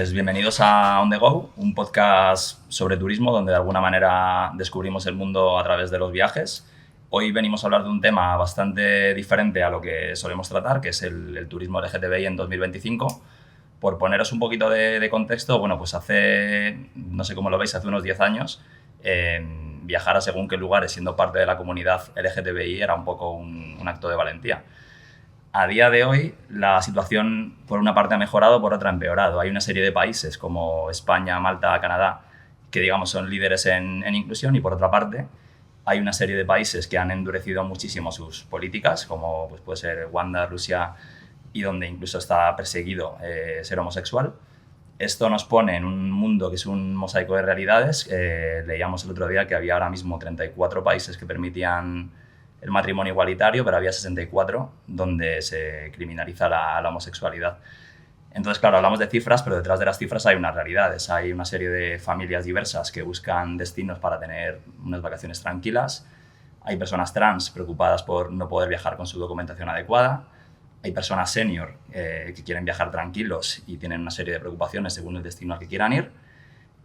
Pues bienvenidos a On The Go, un podcast sobre turismo donde de alguna manera descubrimos el mundo a través de los viajes. Hoy venimos a hablar de un tema bastante diferente a lo que solemos tratar, que es el turismo LGTBI en 2025. Por poneros un poquito de contexto, bueno, pues hace, no sé cómo lo veis, hace unos 10 años, viajar a según qué lugares siendo parte de la comunidad LGTBI era un poco un acto de valentía. A día de hoy, la situación, por una parte, ha mejorado, por otra, ha empeorado. Hay una serie de países como España, Malta, Canadá, que, digamos, son líderes en inclusión, y, por otra parte, hay una serie de países que han endurecido muchísimo sus políticas, como pues, puede ser Uganda, Rusia, y donde incluso está perseguido ser homosexual. Esto nos pone en un mundo que es un mosaico de realidades. Leíamos el otro día que había ahora mismo 34 países que permitían el matrimonio igualitario, pero había 64 donde se criminaliza la homosexualidad. Entonces, claro, hablamos de cifras, pero detrás de las cifras hay unas realidades. Hay una serie de familias diversas que buscan destinos para tener unas vacaciones tranquilas. Hay personas trans preocupadas por no poder viajar con su documentación adecuada. Hay personas senior que quieren viajar tranquilos y tienen una serie de preocupaciones según el destino al que quieran ir.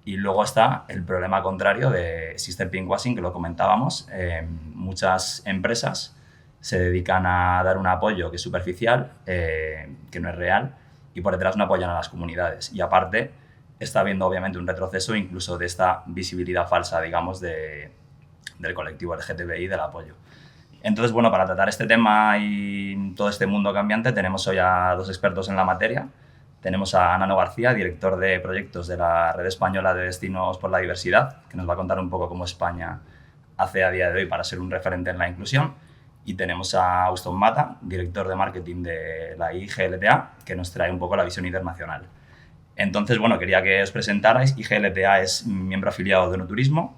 Y luego está el problema contrario de Sister Pinkwashing, que lo comentábamos. Muchas empresas se dedican a dar un apoyo que es superficial, que no es real, y por detrás no apoyan a las comunidades. Y aparte, está habiendo obviamente un retroceso incluso de esta visibilidad falsa, digamos, del colectivo LGTBI, del apoyo. Entonces, bueno, para tratar este tema y todo este mundo cambiante, tenemos hoy a dos expertos en la materia. Tenemos a Nano García, director de proyectos de la Red Española de Destinos por la Diversidad, que nos va a contar un poco cómo España hace a día de hoy para ser un referente en la inclusión. Y tenemos a Auston Mata, director de marketing de la IGLTA, que nos trae un poco la visión internacional. Entonces, bueno, quería que os presentarais. IGLTA es miembro afiliado de Onoturismo.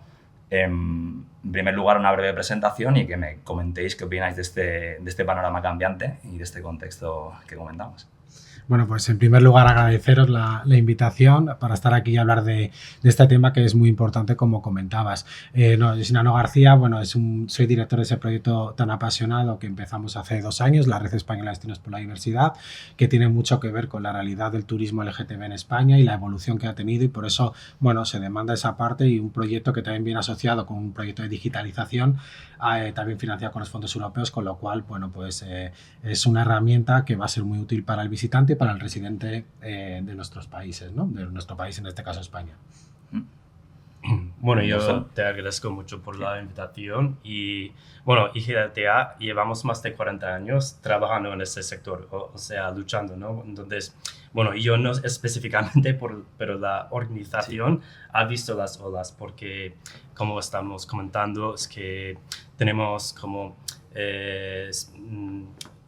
En primer lugar, una breve presentación y que me comentéis qué opináis de este panorama cambiante y de este contexto que comentamos. Bueno, pues en primer lugar agradeceros la invitación para estar aquí y hablar de este tema que es muy importante, como comentabas. Yo soy Nano García, bueno, soy director de ese proyecto tan apasionado que empezamos hace 2 años, la Red Española de Destinos por la Diversidad, que tiene mucho que ver con la realidad del turismo LGTB en España y la evolución que ha tenido, y por eso, bueno, se demanda esa parte, y un proyecto que también viene asociado con un proyecto de digitalización, también financiado con los fondos europeos, con lo cual, bueno, pues es una herramienta que va a ser muy útil para el visitante y para el residente de nuestros países, ¿no? De nuestro país, en este caso España. Bueno, yo te agradezco mucho por la invitación y, bueno, IGLTA llevamos más de 40 años trabajando en este sector, o sea, luchando, ¿no? Entonces, bueno, yo no específicamente, pero la organización ha visto las olas porque, como estamos comentando, es que tenemos como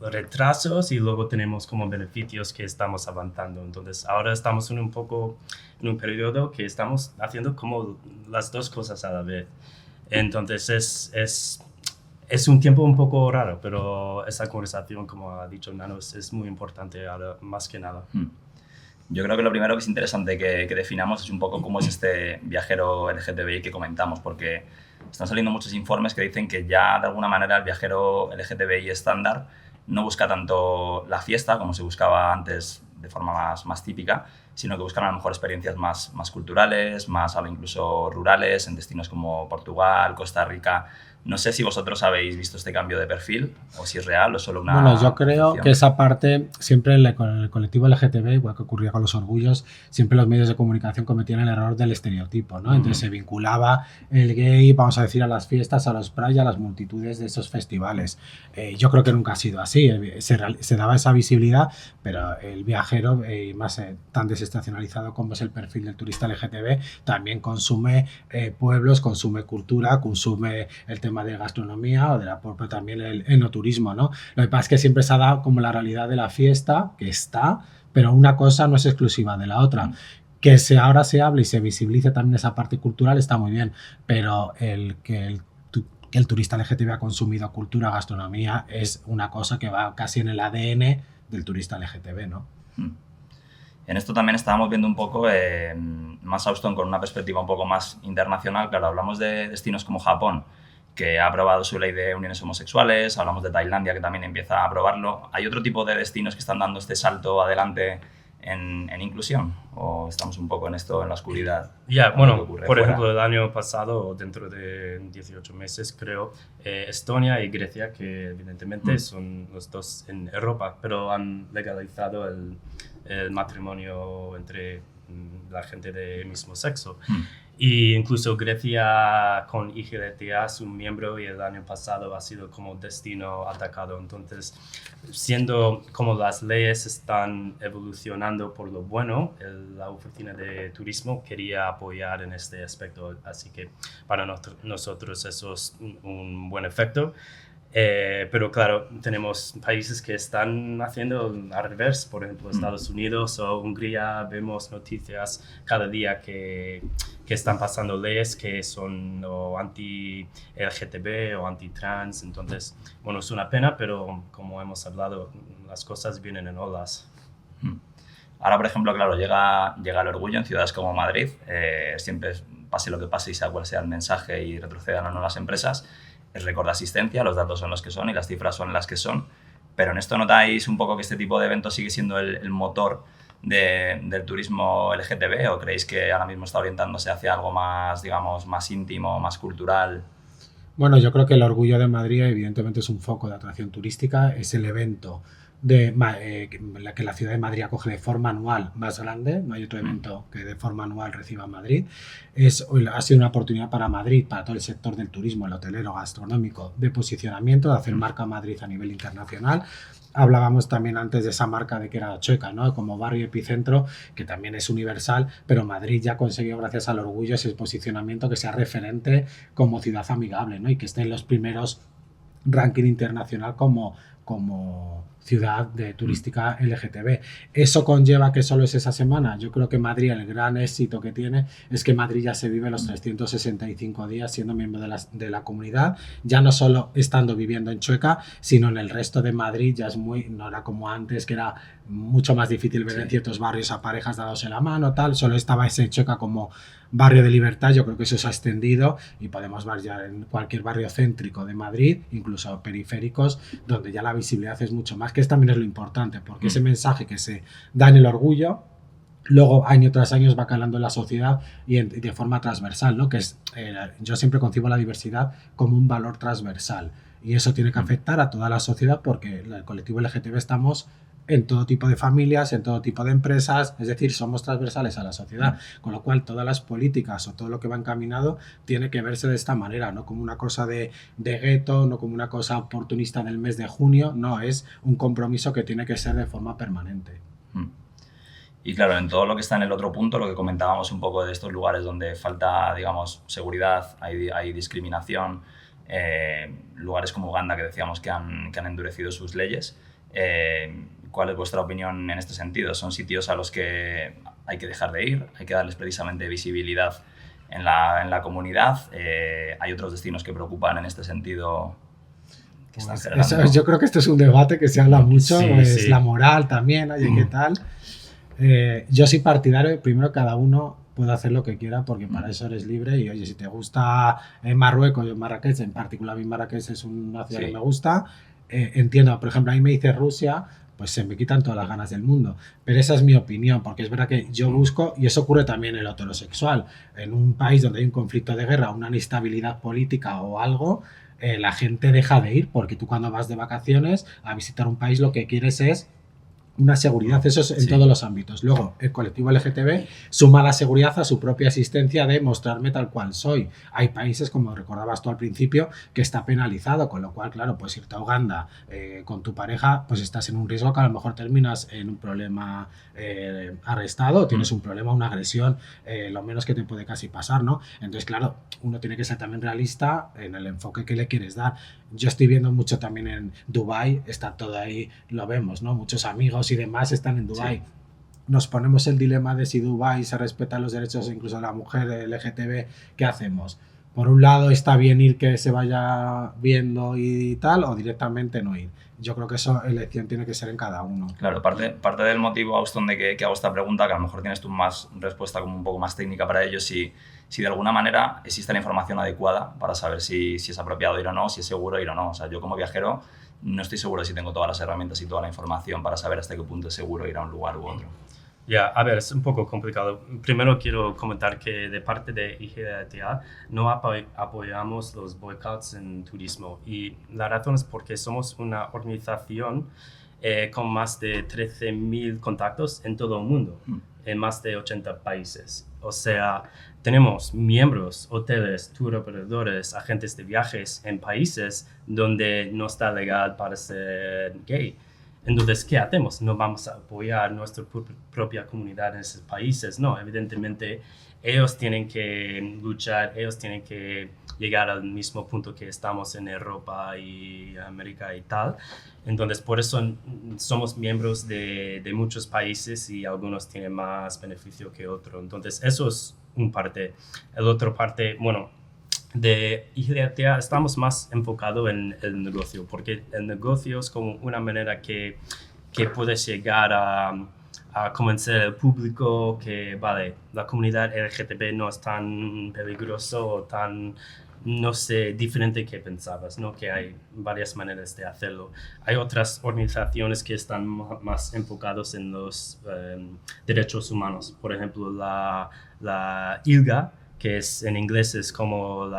retrasos y luego tenemos como beneficios que estamos avanzando. Entonces, ahora estamos en un periodo que estamos haciendo como las dos cosas a la vez. Entonces, es un tiempo un poco raro, pero esa conversación, como ha dicho Nano, es muy importante ahora, más que nada. Yo creo que lo primero que es interesante que definamos es un poco cómo es este viajero LGTBI que comentamos, porque están saliendo muchos informes que dicen que ya de alguna manera el viajero LGTBI estándar no busca tanto la fiesta como se buscaba antes de forma más típica, sino que buscan a lo mejor experiencias más culturales, más incluso rurales, en destinos como Portugal, Costa Rica. No sé si vosotros habéis visto este cambio de perfil o si es real o solo una... Bueno, yo creo que esa parte, siempre con el colectivo LGTB, igual que ocurría con los orgullos, siempre los medios de comunicación cometían el error del estereotipo, ¿no? Entonces se vinculaba el gay, vamos a decir, a las fiestas, a los pride, a las multitudes de esos festivales. Yo creo que nunca ha sido así. Se daba esa visibilidad, pero el viajero, más tan desestacionalizado como es el perfil del turista LGTB, también consume pueblos, consume cultura, consume el tema de gastronomía o de la propia también el enoturismo, ¿no? Lo que pasa es que siempre se ha dado como la realidad de la fiesta, que está, pero una cosa no es exclusiva de la otra. Que ahora se hable y se visibilice también esa parte cultural está muy bien, pero que el turista LGTB ha consumido cultura, gastronomía, es una cosa que va casi en el ADN del turista LGTB, ¿no? En esto también estábamos viendo un poco más Auston con una perspectiva un poco más internacional. Claro, hablamos de destinos como Japón, que ha aprobado su ley de uniones homosexuales, hablamos de Tailandia, que también empieza a aprobarlo. ¿Hay otro tipo de destinos que están dando este salto adelante en inclusión? ¿O estamos un poco en esto, en la oscuridad? Bueno, por ejemplo, el año pasado, dentro de 18 meses, creo, Estonia y Grecia, que evidentemente son los dos en Europa, pero han legalizado el matrimonio entre la gente de mismo sexo. Y incluso Grecia con IGLTA, su miembro, y el año pasado ha sido como destino atacado. Entonces, siendo como las leyes están evolucionando por lo bueno, la oficina de turismo quería apoyar en este aspecto. Así que para nosotros eso es un buen efecto. Pero claro, tenemos países que están haciendo al revés, por ejemplo Estados Unidos o Hungría. Vemos noticias cada día que están pasando leyes que son anti-LGTB o anti-trans. Entonces, bueno, es una pena, pero como hemos hablado, las cosas vienen en olas. Ahora, por ejemplo, claro, llega el orgullo en ciudades como Madrid. Siempre, pase lo que pase y sea cual sea el mensaje y retrocedan o no las empresas, es récord de asistencia, los datos son los que son y las cifras son las que son. Pero en esto notáis un poco que este tipo de eventos sigue siendo el motor del turismo LGTB, ¿o creéis que ahora mismo está orientándose hacia algo más, digamos, más íntimo, más cultural? Bueno, yo creo que el Orgullo de Madrid evidentemente es un foco de atracción turística, es el evento que la ciudad de Madrid acoge de forma anual más grande, no hay otro evento que de forma anual reciba Madrid. Ha sido una oportunidad para Madrid, para todo el sector del turismo, el hotelero, gastronómico, de posicionamiento, de hacer marca Madrid a nivel internacional. Hablábamos también antes de esa marca de que era Chueca, ¿no? Como barrio epicentro, que también es universal, pero Madrid ya consiguió, gracias al Orgullo, ese posicionamiento, que sea referente como ciudad amigable, ¿no? Y que esté en los primeros ranking internacional como ciudad de turística LGTB. ¿Eso conlleva que solo es esa semana? Yo creo que Madrid, el gran éxito que tiene es que Madrid ya se vive los 365 días siendo miembro de la comunidad, ya no solo estando viviendo en Chueca, sino en el resto de Madrid. Ya es no era como antes, que era mucho más difícil ver en ciertos barrios a parejas dados en la mano, tal, solo estaba ese Chueca como barrio de libertad. Yo creo que eso se ha extendido y podemos ver ya en cualquier barrio céntrico de Madrid, incluso periféricos, donde ya la visibilidad es mucho más, que también es lo importante, porque ese mensaje que se da en el Orgullo luego año tras año va calando en la sociedad y de forma transversal, ¿no? Que es, yo siempre concibo la diversidad como un valor transversal y eso tiene que afectar a toda la sociedad, porque el colectivo LGTB estamos en todo tipo de familias, en todo tipo de empresas, es decir, somos transversales a la sociedad, con lo cual todas las políticas o todo lo que va encaminado tiene que verse de esta manera, no como una cosa de gueto, no como una cosa oportunista del mes de junio, no, es un compromiso que tiene que ser de forma permanente. Y claro, en todo lo que está en el otro punto, lo que comentábamos un poco de estos lugares donde falta, digamos, seguridad, hay discriminación, lugares como Uganda que decíamos que han endurecido sus leyes. ¿Cuál es vuestra opinión en este sentido? ¿Son sitios a los que hay que dejar de ir? ¿Hay que darles precisamente visibilidad en la comunidad? ¿Hay otros destinos que preocupan en este sentido? Yo creo que esto es un debate que se habla mucho, sí. La moral también, oye, ¿qué tal? Yo soy partidario, primero cada uno puede hacer lo que quiera, porque para eso eres libre, y oye, si te gusta Marruecos o Marrakech, en particular a mí Marrakech es una ciudad que me gusta, entiendo, por ejemplo, a mí me dice Rusia, pues se me quitan todas las ganas del mundo, pero esa es mi opinión, porque es verdad que yo busco, y eso ocurre también en el heterosexual, en un país donde hay un conflicto de guerra, una inestabilidad política o algo, la gente deja de ir, porque tú cuando vas de vacaciones a visitar un país lo que quieres es una seguridad, eso es en todos los ámbitos. Luego, el colectivo LGTB suma la seguridad a su propia existencia de mostrarme tal cual soy. Hay países, como recordabas tú al principio, que está penalizado, con lo cual, claro, pues irte a Uganda con tu pareja, pues estás en un riesgo que a lo mejor terminas en un problema arrestado, tienes un problema, una agresión, lo menos que te puede casi pasar, ¿no? Entonces, claro, uno tiene que ser también realista en el enfoque que le quieres dar. Yo estoy viendo mucho también en Dubái, está todo ahí, lo vemos, ¿no? Muchos amigos y demás están en Dubái. Sí. Nos ponemos el dilema de si Dubái se respetan los derechos incluso de la mujer LGTB, ¿qué hacemos? Por un lado, está bien ir que se vaya viendo y tal, o directamente no ir. Yo creo que eso, elección tiene que ser en cada uno. Claro, parte del motivo, Auston, de que hago esta pregunta, que a lo mejor tienes tú más respuesta como un poco más técnica para ello, si de alguna manera existe la información adecuada para saber si es apropiado ir o no, si es seguro ir o no. O sea, yo como viajero no estoy seguro si tengo todas las herramientas y toda la información para saber hasta qué punto es seguro ir a un lugar u otro. Ya, a ver, es un poco complicado. Primero quiero comentar que de parte de IGDTA no apoyamos los boicots en turismo y la razón es porque somos una organización con más de 13.000 contactos en todo el mundo, en más de 80 países. O sea, tenemos miembros, hoteles, tour operadores, agentes de viajes en países donde no está legal para ser gay. Entonces, ¿qué hacemos? ¿No vamos a apoyar nuestra propia comunidad en esos países? No, evidentemente ellos tienen que luchar, ellos tienen que llegar al mismo punto que estamos en Europa y América y tal. Entonces, por eso somos miembros de muchos países y algunos tienen más beneficio que otros. Entonces, eso es un parte. El otro parte, bueno, de IGDTA estamos más enfocados en el negocio, porque el negocio es como una manera que puedes llegar a convencer al público que, vale, la comunidad LGTB no es tan peligroso o tan, no sé, diferente que pensabas, ¿no? Que hay varias maneras de hacerlo. Hay otras organizaciones que están más enfocados en los derechos humanos. Por ejemplo, la ILGA, que es, en inglés es como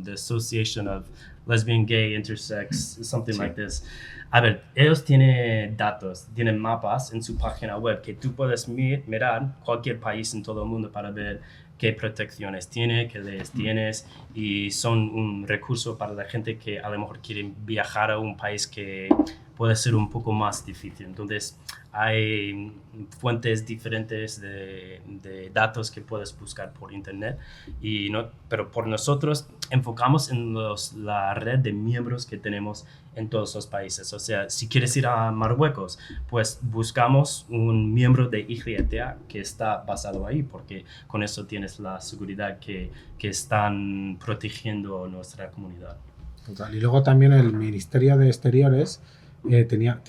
the Association of Lesbian, Gay, Intersex, something like this. A ver, ellos tienen datos, tienen mapas en su página web que tú puedes mirar cualquier país en todo el mundo para ver qué protecciones tiene, qué leyes tienes, y son un recurso para la gente que a lo mejor quiere viajar a un país que puede ser un poco más difícil. Entonces, hay fuentes diferentes de datos que puedes buscar por internet, pero por nosotros enfocamos en la red de miembros que tenemos en todos los países. O sea, si quieres ir a Marruecos, pues buscamos un miembro de IGDTA que está basado ahí, porque con eso tienes la seguridad que están protegiendo nuestra comunidad. Total. Y luego también el Ministerio de Exteriores tiene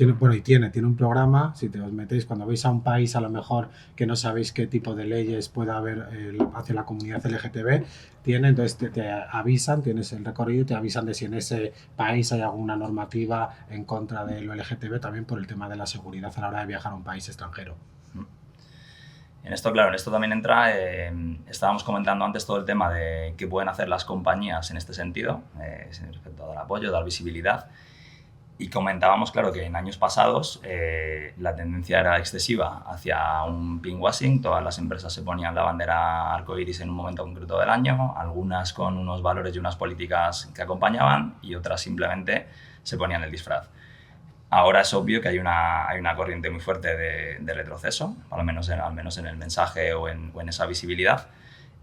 un programa. Si os metéis, cuando vais a un país a lo mejor que no sabéis qué tipo de leyes puede haber hacia la comunidad LGTB, entonces te avisan, tienes el recorrido y te avisan de si en ese país hay alguna normativa en contra de lo LGTB, también por el tema de la seguridad a la hora de viajar a un país extranjero. En esto, claro, en esto también entra, estábamos comentando antes todo el tema de qué pueden hacer las compañías en este sentido, respecto a dar apoyo, dar visibilidad. Y comentábamos, claro, que en años pasados la tendencia era excesiva hacia un pinkwashing. Todas las empresas se ponían la bandera arcoiris en un momento concreto del año, algunas con unos valores y unas políticas que acompañaban y otras simplemente se ponían el disfraz. Ahora es obvio que hay una corriente muy fuerte de retroceso, al menos en el mensaje o en esa visibilidad.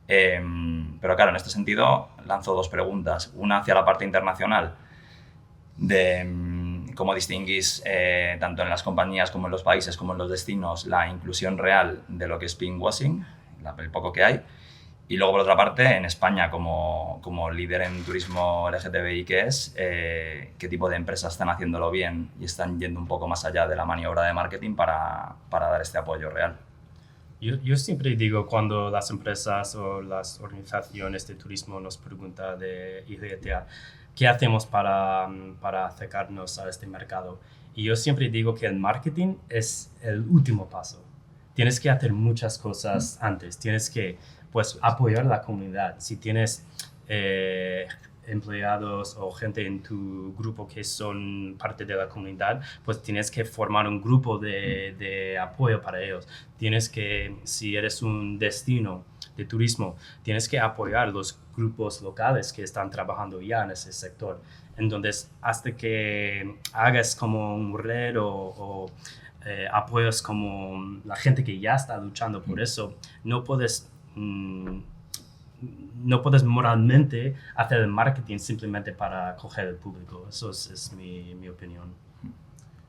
Pero claro, en este sentido lanzo dos preguntas. Una hacia la parte internacional, de cómo distinguís tanto en las compañías como en los países como en los destinos la inclusión real de lo que es pinkwashing, el poco que hay. Y luego, por otra parte, en España, como líder en turismo LGTBI que es, ¿qué tipo de empresas están haciéndolo bien y están yendo un poco más allá de la maniobra de marketing para dar este apoyo real? Yo siempre digo, cuando las empresas o las organizaciones de turismo nos preguntan de IGDTA, ¿qué hacemos para acercarnos a este mercado? Y yo siempre digo que el marketing es el último paso. Tienes que hacer muchas cosas antes. Tienes que apoyar la comunidad. Si tienes empleados o gente en tu grupo que son parte de la comunidad, pues tienes que formar un grupo de apoyo para ellos. Tienes que, si eres un destino de turismo, tienes que apoyar los grupos locales que están trabajando ya en ese sector. Entonces, hasta que hagas como un red o apoyos como la gente que ya está luchando por eso, no puedes moralmente hacer el marketing simplemente para coger el público. Eso es mi opinión.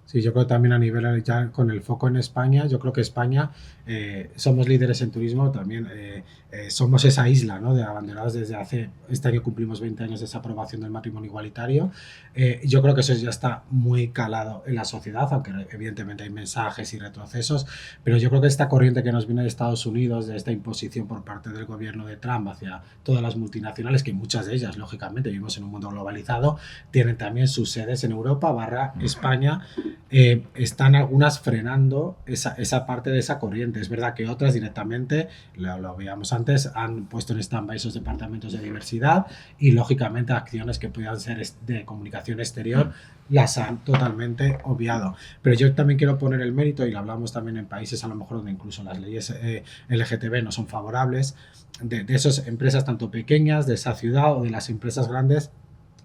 Sí, yo creo que también a nivel, ya con el foco en España, yo creo que España somos líderes en turismo, también somos esa isla, ¿no?, de abanderados desde este año cumplimos 20 años de esa aprobación del matrimonio igualitario. Yo creo que eso ya está muy calado en la sociedad, aunque evidentemente hay mensajes y retrocesos, pero yo creo que esta corriente que nos viene de Estados Unidos, de esta imposición por parte del gobierno de Trump hacia todas las multinacionales, que muchas de ellas, lógicamente, vivimos en un mundo globalizado, tienen también sus sedes en Europa / España. están algunas frenando esa parte de esa corriente. Es verdad que otras directamente, lo veíamos antes, han puesto en stand-by esos departamentos de diversidad y lógicamente acciones que puedan ser de comunicación exterior las han totalmente obviado. Pero yo también quiero poner el mérito, y lo hablamos también en países a lo mejor donde incluso las leyes LGTB no son favorables, de esas empresas tanto pequeñas, de esa ciudad o de las empresas grandes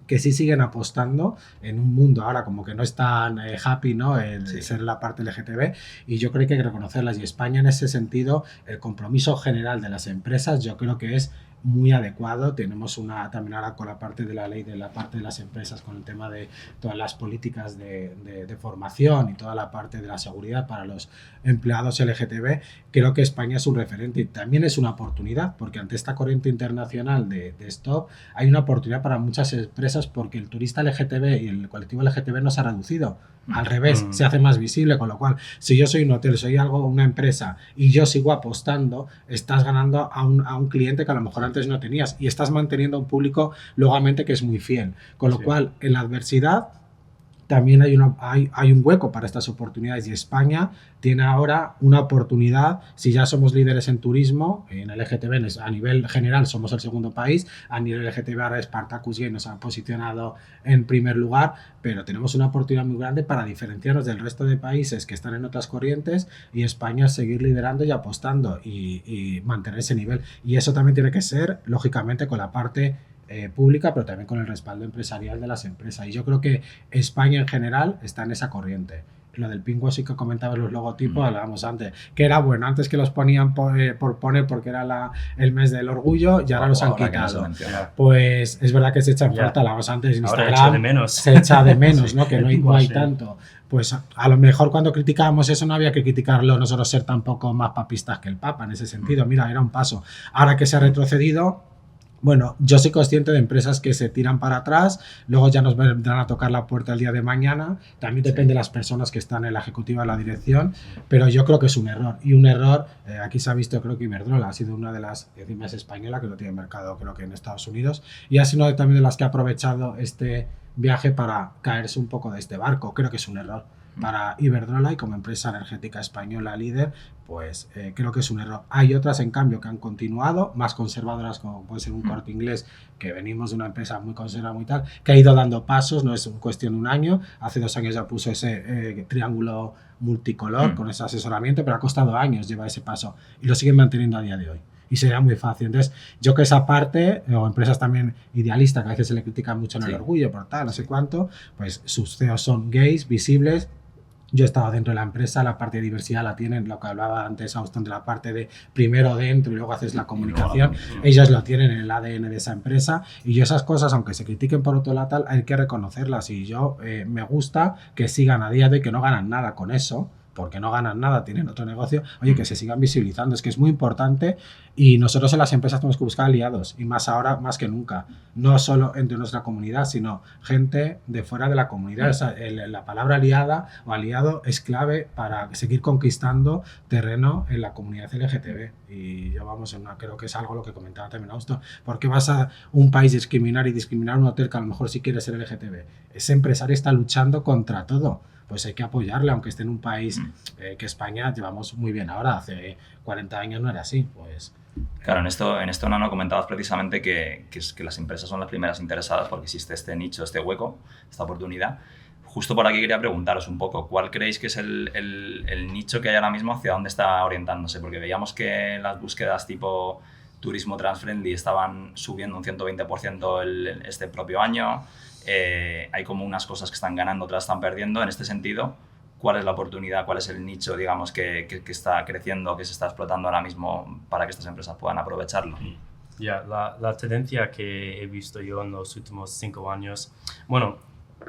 que sí siguen apostando en un mundo ahora como que no es tan happy, ¿no? El ser la parte LGTB, y yo creo que hay que reconocerlas. Y España, en ese sentido, el compromiso general de las empresas, yo creo que es muy adecuado. Tenemos también ahora con la parte de la ley de la parte de las empresas, con el tema de todas las políticas de formación y toda la parte de la seguridad para los empleados LGTB. Creo que España es un referente y también es una oportunidad, porque ante esta corriente internacional de Stop hay una oportunidad para muchas empresas, porque el turista LGTB y el colectivo LGTB no se ha reducido. Al revés, se hace más visible, con lo cual, si yo soy un hotel, soy una empresa y yo sigo apostando, estás ganando a un cliente que a lo mejor antes no tenías, y estás manteniendo un público logamente que es muy fiel. Con lo cual, en la adversidad también hay un hueco para estas oportunidades, y España tiene ahora una oportunidad. Si ya somos líderes en turismo, en LGTB a nivel general somos el segundo país, a nivel LGTB ahora Spartacus Gay nos ha posicionado en primer lugar, pero tenemos una oportunidad muy grande para diferenciarnos del resto de países que están en otras corrientes, y España seguir liderando y apostando y mantener ese nivel. Y eso también tiene que ser, lógicamente, con la parte pública, pero también con el respaldo empresarial de las empresas. Y yo creo que España en general está en esa corriente. Lo del Pingo sí que comentaba, los logotipos, hablábamos antes, que era bueno, antes que los ponían por poner porque era el mes del orgullo, y ahora los han quitado. Pues es verdad que se echan falta, hablábamos antes, en Instagram se echa de menos, ¿no? Que no hay tanto. Pues a lo mejor cuando criticábamos eso no había que criticarlo nosotros, ser tampoco más papistas que el Papa en ese sentido. Mira, era un paso. Ahora que se ha retrocedido, bueno, yo soy consciente de empresas que se tiran para atrás, luego ya nos vendrán a tocar la puerta el día de mañana. También depende de las personas que están en la ejecutiva de la dirección, pero yo creo que es un error. Y un error, aquí se ha visto, creo que Iberdrola ha sido una de las, encima es española, que lo tiene mercado creo que en Estados Unidos, y ha sido una también de las que ha aprovechado este viaje para caerse un poco de este barco. Creo que es un error para Iberdrola, y como empresa energética española líder, pues creo que es un error. Hay otras, en cambio, que han continuado, más conservadoras, como puede ser un Corte Inglés, que venimos de una empresa muy conservadora, muy tal, que ha ido dando pasos, no es cuestión de un año. Hace 2 años ya puso ese triángulo multicolor con ese asesoramiento, pero ha costado años llevar ese paso, y lo siguen manteniendo a día de hoy. Y sería muy fácil. Entonces, yo que esa parte, o empresas también idealistas, que a veces se le critica mucho en el orgullo, por tal, no sé cuánto, pues sus CEOs son gays, visibles. Yo he estado dentro de la empresa, la parte de diversidad la tienen, lo que hablaba antes Austin, de la parte de primero dentro y luego haces la comunicación. Ellos lo tienen en el ADN de esa empresa, y yo esas cosas, aunque se critiquen por otro lado, hay que reconocerlas. Y yo me gusta que sigan a día de hoy, que no ganan nada con eso, porque no ganan nada, tienen otro negocio, oye, que se sigan visibilizando. Es que es muy importante, y nosotros en las empresas tenemos que buscar aliados, y más ahora, más que nunca, no solo entre nuestra comunidad, sino gente de fuera de la comunidad. O sea, la palabra aliada o aliado es clave para seguir conquistando terreno en la comunidad LGTB. Y yo, vamos, creo que es algo lo que comentaba también Augusto. ¿Por qué vas a un país discriminar a un hotel que a lo mejor sí quiere ser LGTB? Ese empresario está luchando contra todo. Pues hay que apoyarle, aunque esté en un país que España llevamos muy bien ahora. Hace 40 años no era así, pues. Claro, en esto Nano, comentabas precisamente que las empresas son las primeras interesadas porque existe este nicho, este hueco, esta oportunidad. Justo por aquí quería preguntaros un poco, ¿cuál creéis que es el nicho que hay ahora mismo, hacia dónde está orientándose? Porque veíamos que las búsquedas tipo turismo trans-friendly estaban subiendo un 120% este propio año. Hay como unas cosas que están ganando, otras están perdiendo. En este sentido, ¿cuál es la oportunidad, cuál es el nicho, digamos, que está creciendo, que se está explotando ahora mismo para que estas empresas puedan aprovecharlo? La tendencia que he visto yo en los últimos 5 años, bueno,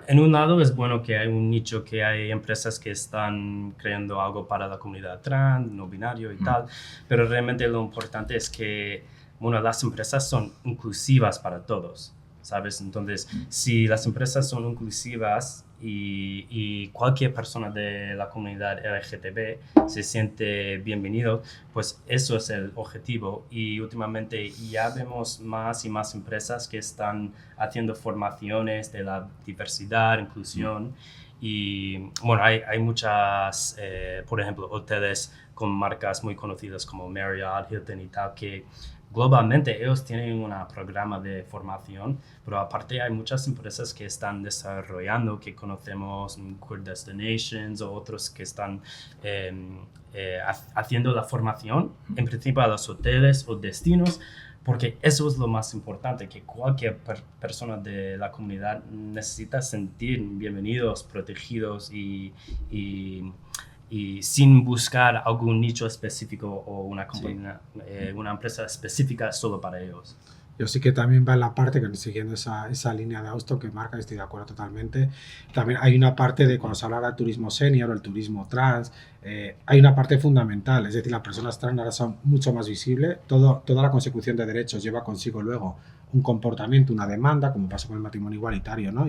en un lado es bueno que hay un nicho, que hay empresas que están creando algo para la comunidad trans, no binario y tal, pero realmente lo importante es que, bueno, las empresas son inclusivas para todos, ¿sabes? Entonces, si las empresas son inclusivas y cualquier persona de la comunidad LGTB se siente bienvenido, pues eso es el objetivo. Y últimamente ya vemos más y más empresas que están haciendo formaciones de la diversidad, inclusión, Y bueno, hay muchas, por ejemplo, hoteles con marcas muy conocidas como Marriott, Hilton y tal, que globalmente ellos tienen un programa de formación, pero aparte hay muchas empresas que están desarrollando, que conocemos, Core Destinations o otros que están haciendo la formación, en principio a los hoteles o destinos, porque eso es lo más importante, que cualquier persona de la comunidad necesita sentir bienvenidos, protegidos y sin buscar algún nicho específico o una compañía, una empresa específica solo para ellos. Yo sí que también va en la parte, que siguiendo esa línea de Austin que marca, estoy de acuerdo totalmente. También hay una parte de cuando se habla del turismo senior o el turismo trans, hay una parte fundamental, es decir, las personas trans ahora son mucho más visibles, toda la consecución de derechos lleva consigo luego un comportamiento, una demanda, como pasa con el matrimonio igualitario, ¿no?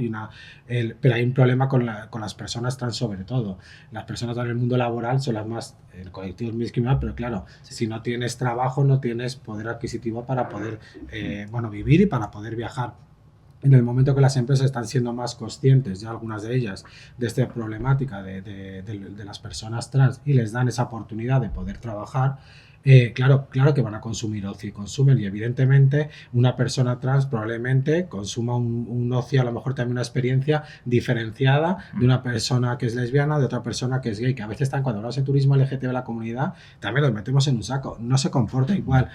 Pero hay un problema con las personas trans sobre todo. Las personas en el mundo laboral son las más, el colectivo es muy discriminado, pero claro, si no tienes trabajo, no tienes poder adquisitivo para poder vivir y para poder viajar. En el momento que las empresas están siendo más conscientes, ya algunas de ellas, de esta problemática de las personas trans y les dan esa oportunidad de poder trabajar, claro que van a consumir ocio y consumen, y evidentemente una persona trans probablemente consuma un ocio, a lo mejor también una experiencia diferenciada de una persona que es lesbiana, de otra persona que es gay, que a veces cuando hablamos de turismo LGTB de la comunidad también los metemos en un saco. No se comporta igual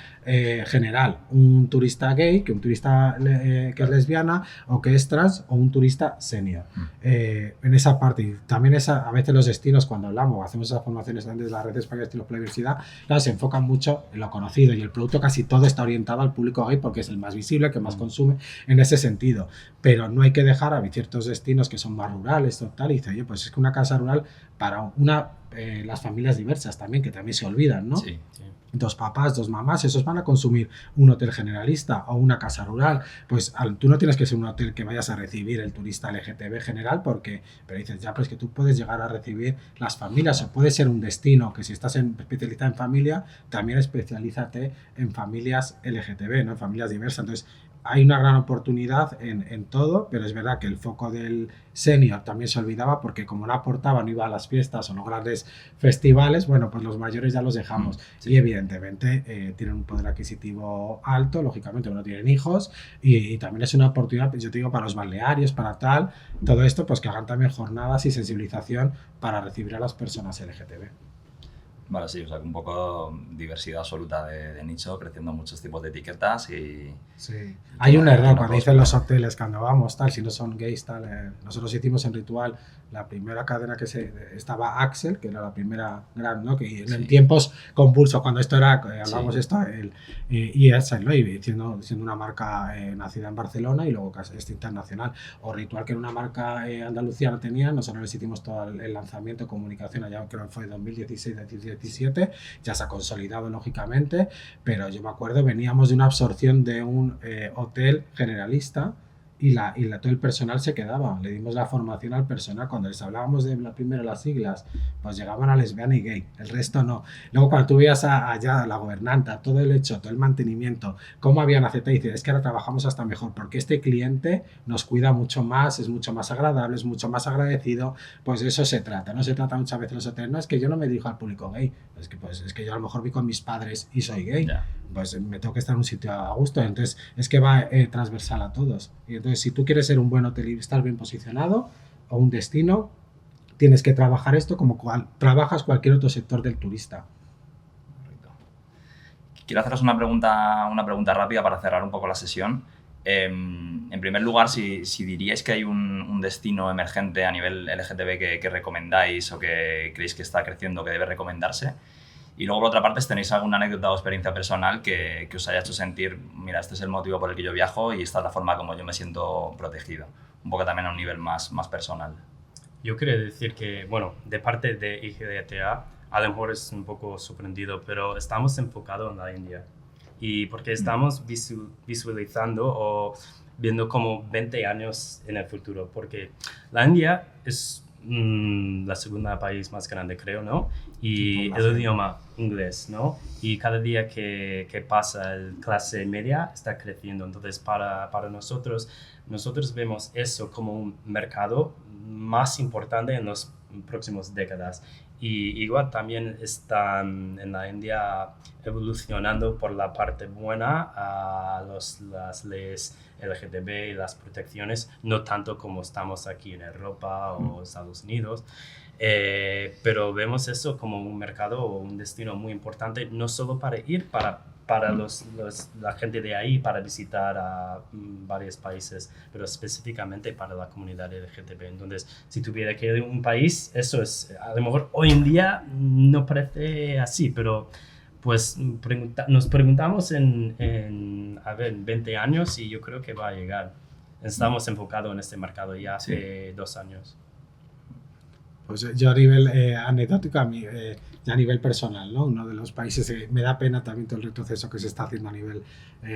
general un turista gay que un turista que es lesbiana o que es trans, o un turista senior. En esa parte, y también a veces los destinos, cuando hablamos, hacemos esas formaciones desde la red española de estilos por la diversidad, claro, se enfocan mucho en lo conocido, y el producto casi todo está orientado al público gay porque es el más visible, el que más consume en ese sentido. Pero no hay que dejar a ciertos destinos que son más rurales, total, y dice, oye, pues es que una casa rural para las familias diversas también, que también se olvidan, ¿no? Sí. Dos papás, dos mamás, esos van a consumir un hotel generalista o una casa rural. Pues tú no tienes que ser un hotel que vayas a recibir el turista LGTB general, pero dices, ya, pues que tú puedes llegar a recibir las familias, o puede ser un destino que si estás especializado en familia, también especialízate en familias LGTB, ¿no? En familias diversas. Entonces, hay una gran oportunidad en todo, pero es verdad que el foco del senior también se olvidaba, porque como no aportaba, no iba a las fiestas o los grandes festivales, bueno, pues los mayores ya los dejamos. Sí. Y evidentemente tienen un poder adquisitivo alto, lógicamente no tienen hijos, y también es una oportunidad, yo te digo, para los balnearios, para todo esto, pues que hagan también jornadas y sensibilización para recibir a las personas LGTB. Vale, sí, o sea, un poco diversidad absoluta de nicho, creciendo muchos tipos de etiquetas y... Sí. Hay un error cuando dicen los hoteles, cuando vamos, si no son gays, nosotros hicimos en Ritual la primera cadena que estaba Axel, que era la primera gran, ¿no? Que en tiempos convulsos, cuando esto era, hablamos esto, y Axel, ¿no? Y siendo una marca nacida en Barcelona y luego casi internacional. O Ritual, que era una marca Andalucía, no tenía, nosotros les hicimos todo el lanzamiento, comunicación, allá creo que fue 2016-2017, ya se ha consolidado lógicamente, pero yo me acuerdo, veníamos de una absorción de un hotel generalista, y todo el personal se quedaba. Le dimos la formación al personal. Cuando les hablábamos de primero las siglas, pues llegaban a lesbiana y gay, el resto no. Luego cuando tú veías allá la gobernanta, todo el hecho, todo el mantenimiento, cómo habían aceptado, y dices, es que ahora trabajamos hasta mejor porque este cliente nos cuida mucho más, es mucho más agradable, es mucho más agradecido. Pues de eso se trata. No se trata muchas veces los hoteles, no, es que yo no me dirijo al público gay, es que yo a lo mejor vi con mis padres y soy gay, pues me tengo que estar en un sitio a gusto. Entonces es que va transversal a todos. Y entonces, si tú quieres ser un buen hotel y estar bien posicionado, o un destino, tienes que trabajar esto como trabajas cualquier otro sector del turista. Correcto. Quiero haceros una pregunta rápida para cerrar un poco la sesión. En primer lugar, si diríais que hay un destino emergente a nivel LGTB que recomendáis o que creéis que está creciendo, que debe recomendarse. Y luego, por otra parte, ¿tenéis alguna anécdota o experiencia personal que os haya hecho sentir, mira, este es el motivo por el que yo viajo y esta es la forma como yo me siento protegido? Un poco también a un nivel más personal. Yo quería decir que, bueno, de parte de IGDTA, a lo mejor es un poco sorprendido, pero estamos enfocados en la India. Y porque estamos visualizando o viendo como 20 años en el futuro, porque la India es la segunda país más grande, creo, ¿no? Y el idioma inglés, ¿no? Y cada día que pasa, la clase media está creciendo. Entonces, para nosotros vemos eso como un mercado más importante en los próximos décadas. Y igual también están en la India evolucionando por la parte buena a las leyes LGTB y las protecciones, no tanto como estamos aquí en Europa o Estados Unidos. Pero vemos eso como un mercado o un destino muy importante, no solo para ir para la gente de ahí, para visitar a varios países, pero específicamente para la comunidad LGTB. Entonces, si tuviera que ir a un país, eso es, a lo mejor hoy en día no parece así, pero pues nos preguntamos en 20 años y yo creo que va a llegar. Estamos enfocados en este mercado ya hace 2 años. Pues yo a nivel anecdótico, ya a nivel personal, ¿no? Uno de los países, me da pena también todo el retroceso que se está haciendo a nivel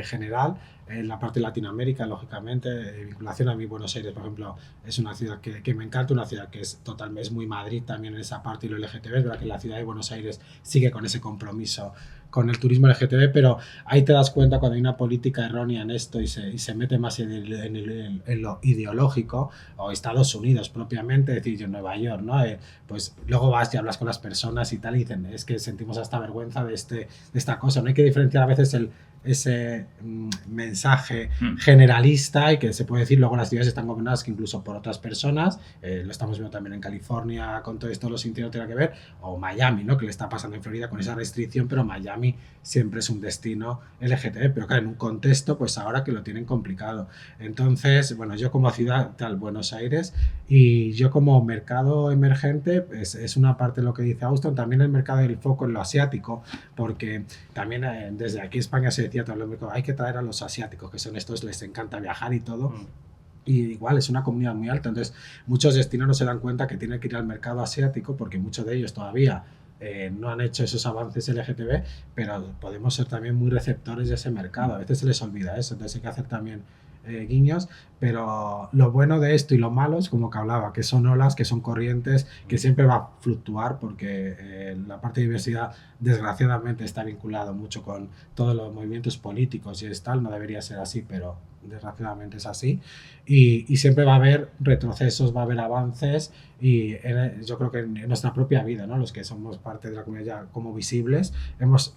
general, en la parte de Latinoamérica, lógicamente, vinculación a mí, Buenos Aires, por ejemplo, es una ciudad que me encanta, una ciudad que es totalmente, es muy Madrid también en esa parte y lo LGTB, es verdad que la ciudad de Buenos Aires sigue con ese compromiso con el turismo LGTB, pero ahí te das cuenta cuando hay una política errónea en esto y se mete más en lo ideológico, o Estados Unidos propiamente, es decir, yo en Nueva York, ¿no? Pues luego vas y hablas con las personas y tal y dicen, es que sentimos hasta vergüenza de esta cosa, no hay que diferenciar a veces ese mensaje generalista y que se puede decir, luego las ciudades están gobernadas que incluso por otras personas, lo estamos viendo también en California con todo esto, los sitios no tiene que ver, o Miami, ¿no? Que le está pasando en Florida con esa restricción, pero Miami siempre es un destino LGTB, pero claro, en un contexto pues ahora que lo tienen complicado. Entonces, bueno, yo como ciudad tal, Buenos Aires, y yo como mercado emergente, pues, es una parte de lo que dice Austin, también el mercado del foco en lo asiático, porque también desde aquí España se decía todo el mundo, hay que traer a los asiáticos, que son estos, les encanta viajar y todo. Y igual es una comunidad muy alta, entonces muchos destinos no se dan cuenta que tienen que ir al mercado asiático porque muchos de ellos todavía no han hecho esos avances LGTB, pero podemos ser también muy receptores de ese mercado, a veces se les olvida eso, entonces hay que hacer también guiños, pero lo bueno de esto y lo malo es como que hablaba, que son olas, que son corrientes, que siempre va a fluctuar porque la parte de diversidad desgraciadamente está vinculado mucho con todos los movimientos políticos y es tal, no debería ser así, pero desgraciadamente es así y siempre va a haber retrocesos, va a haber avances y yo creo que en nuestra propia vida, ¿no? Los que somos parte de la comunidad ya como visibles,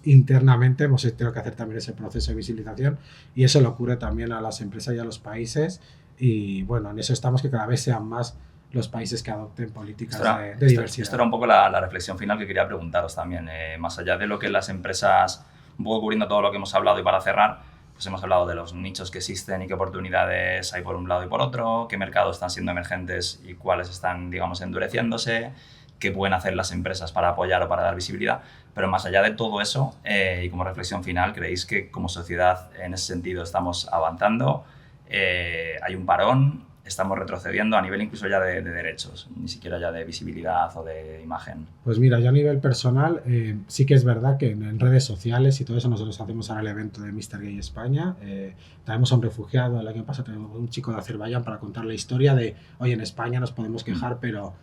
internamente hemos tenido que hacer también ese proceso de visibilización y eso le ocurre también a las empresas y a los países y bueno, en eso estamos, que cada vez sean más los países que adopten políticas de diversidad. Esto era un poco la reflexión final que quería preguntaros también, más allá de lo que las empresas, un poco cubriendo todo lo que hemos hablado y para cerrar, pues hemos hablado de los nichos que existen y qué oportunidades hay por un lado y por otro, qué mercados están siendo emergentes y cuáles están, digamos, endureciéndose, qué pueden hacer las empresas para apoyar o para dar visibilidad. Pero más allá de todo eso, y como reflexión final, ¿creéis que como sociedad en ese sentido estamos avanzando? ¿Hay un parón? ¿Estamos retrocediendo a nivel incluso ya de derechos? Ni siquiera ya de visibilidad o de imagen. Pues mira, yo a nivel personal sí que es verdad que en redes sociales y todo eso nosotros hacemos ahora el evento de Mr. Gay España. Traemos a un refugiado, el año pasado tenemos un chico de Azerbaiyán para contar la historia de, oye, en España nos podemos quejar, pero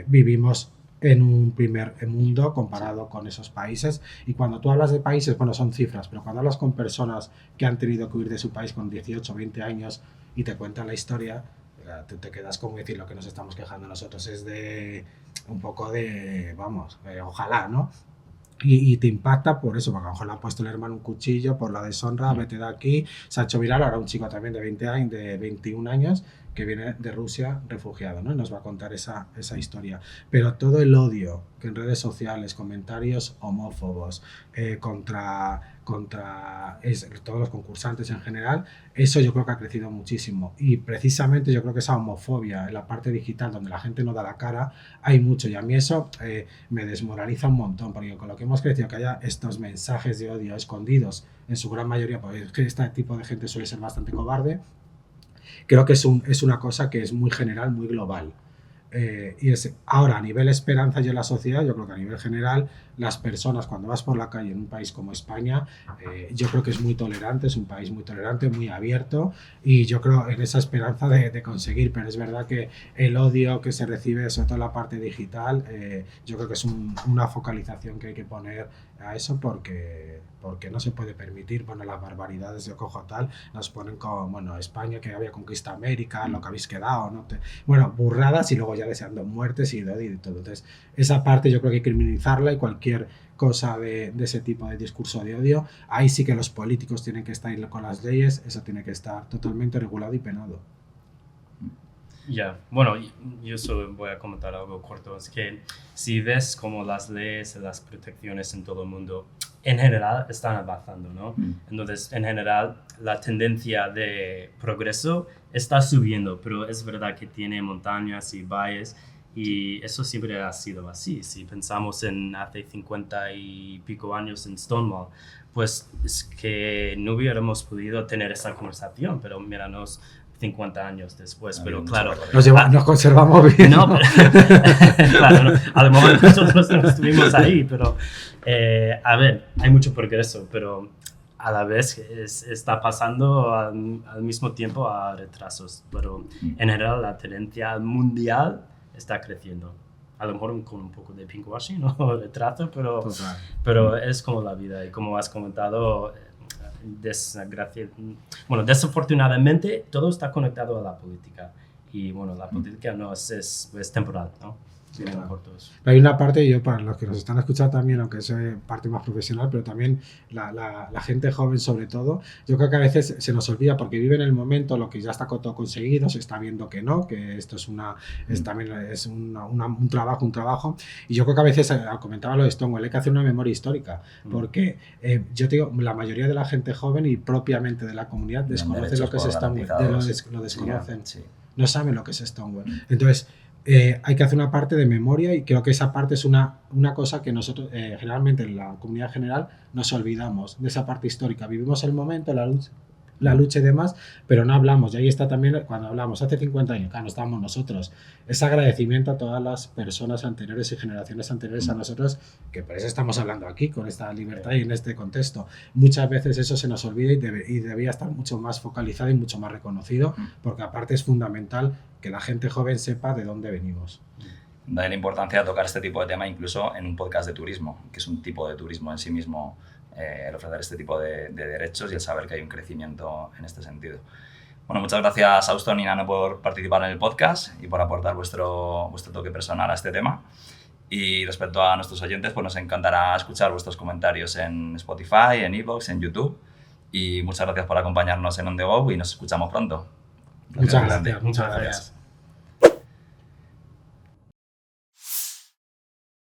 vivimos en un primer mundo comparado con esos países y cuando tú hablas de países, bueno, son cifras, pero cuando hablas con personas que han tenido que huir de su país con 18 o 20 años y te cuentan la historia, te quedas como decir, lo que nos estamos quejando nosotros es de un poco de, vamos, ojalá, ¿no? Y te impacta por eso, porque a lo mejor le ha puesto el hermano un cuchillo por la deshonra, vete de aquí, se ha hecho viral, ahora un chico también de 20 años, de 21 años, que viene de Rusia refugiado, ¿no? Nos va a contar esa historia. Pero todo el odio que en redes sociales, comentarios homófobos contra todos los concursantes en general, eso yo creo que ha crecido muchísimo. Y precisamente yo creo que esa homofobia en la parte digital, donde la gente no da la cara, hay mucho. Y a mí eso me desmoraliza un montón, porque con lo que hemos crecido, que haya estos mensajes de odio escondidos, en su gran mayoría, porque este tipo de gente suele ser bastante cobarde, creo que es una cosa que es muy general, muy global. Y ahora, a nivel esperanza y en la sociedad, yo creo que a nivel general, las personas, cuando vas por la calle en un país como España, yo creo que es muy tolerante, es un país muy tolerante, muy abierto, y yo creo en esa esperanza de conseguir, pero es verdad que el odio que se recibe, sobre todo en la parte digital, yo creo que es una focalización que hay que poner a eso porque no se puede permitir, bueno, las barbaridades de cojo tal, nos ponen como, bueno, España que había conquistado América, lo que habéis quedado, ¿no? Bueno, burradas y luego ya deseando muertes y todo. Entonces, esa parte yo creo que hay que criminalizarla y cualquier cosa de ese tipo de discurso de odio, ahí sí que los políticos tienen que estar con las leyes, eso tiene que estar totalmente regulado y penado. Ya, bueno, yo solo voy a comentar algo corto, es que si ves como las leyes y las protecciones en todo el mundo, en general están avanzando, ¿no? Entonces, en general, la tendencia de progreso está subiendo, pero es verdad que tiene montañas y valles y eso siempre ha sido así. Si pensamos en hace 50 y pico años en Stonewall, pues es que no hubiéramos podido tener esa conversación, pero míranos 50 años después, pero claro... Nos conservamos bien. No, pero, claro, no, a lo mejor nosotros no estuvimos ahí, pero a ver, hay mucho progreso, pero a la vez está pasando al mismo tiempo a retrasos, pero en general la tendencia mundial está creciendo. A lo mejor con un poco de pinkwashing o retraso, pero es como la vida y como has comentado... desafortunadamente todo está conectado a la política y bueno, la política no es temporal, ¿no? Sí, claro. Hay una parte, yo para los que nos están escuchando también, aunque es parte más profesional, pero también la gente joven sobre todo, yo creo que a veces se nos olvida porque vive en el momento lo que ya está todo conseguido, se está viendo que no, que esto también es un trabajo, y yo creo que a veces, comentaba lo de Stonewall, hay que hacer una memoria histórica, porque yo te digo, la mayoría de la gente joven y propiamente de la comunidad desconoce lo que es Stonewall, lo desconocen, sí. No saben lo que es Stonewall. Entonces, hay que hacer una parte de memoria y creo que esa parte es una cosa que nosotros generalmente en la comunidad general nos olvidamos de esa parte histórica. Vivimos el momento, la lucha y demás, pero no hablamos. Y ahí está también cuando hablamos hace 50 años, claro, no estábamos nosotros. Ese agradecimiento a todas las personas anteriores y generaciones anteriores a nosotros, que por eso estamos hablando aquí, con esta libertad y en este contexto. Muchas veces eso se nos olvida y debería estar mucho más focalizado y mucho más reconocido, porque aparte es fundamental que la gente joven sepa de dónde venimos. Da la importancia de tocar este tipo de tema incluso en un podcast de turismo, que es un tipo de turismo en sí mismo, el ofrecer este tipo de derechos y el saber que hay un crecimiento en este sentido. Bueno, muchas gracias Auston y Nano por participar en el podcast y por aportar vuestro toque personal a este tema. Y respecto a nuestros oyentes, pues nos encantará escuchar vuestros comentarios en Spotify, en iVoox, en YouTube. Y muchas gracias por acompañarnos en On The Go y nos escuchamos pronto. Muchas gracias.